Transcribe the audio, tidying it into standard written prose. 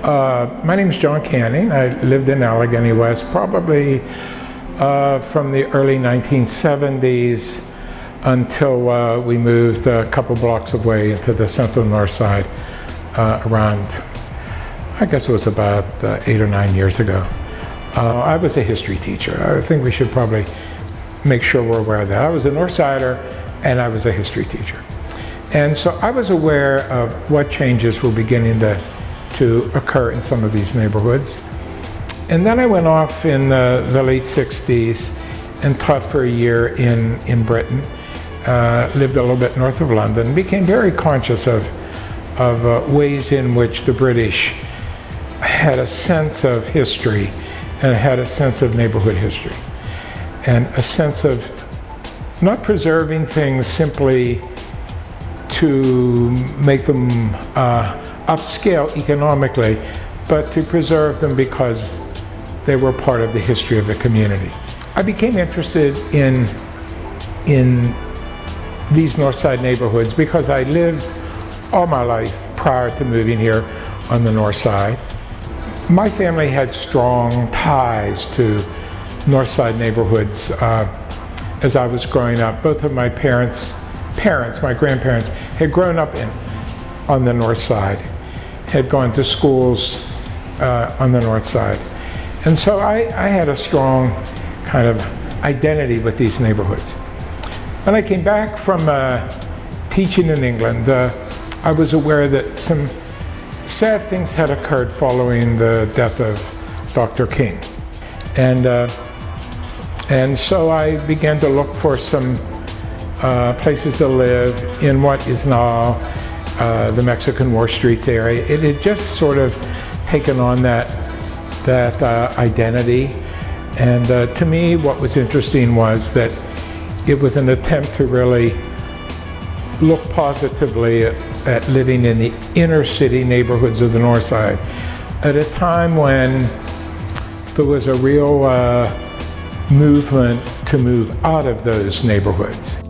My name is John Canning. I lived in Allegheny West probably from the early 1970s until we moved a couple blocks away into the central north side around, I guess it was about 8 or 9 years ago. I was a history teacher. I think we should probably make sure we're aware of that. I was a Northsider and I was a history teacher. And so I was aware of what changes were beginning to occur in some of these neighborhoods. And then I went off in the late 60s and taught for a year in Britain. Lived a little bit north of London, became very conscious of ways in which the British had a sense of history and had a sense of neighborhood history and a sense of not preserving things simply to make them upscale economically, but to preserve them because they were part of the history of the community. I became interested in these North Side neighborhoods because I lived all my life prior to moving here on the North Side. My family had strong ties to North Side neighborhoods as I was growing up. Both of my parents, my grandparents, had grown up on the North Side, had gone to schools on the North Side. And so I had a strong kind of identity with these neighborhoods. When I came back from teaching in England, I was aware that some sad things had occurred following the death of Dr. King. And so I began to look for some places to live in what is now the Mexican War Streets area. It had just sort of taken on that identity. And to me, what was interesting was that it was an attempt to really look positively at living in the inner city neighborhoods of the North Side at a time when there was a real movement to move out of those neighborhoods.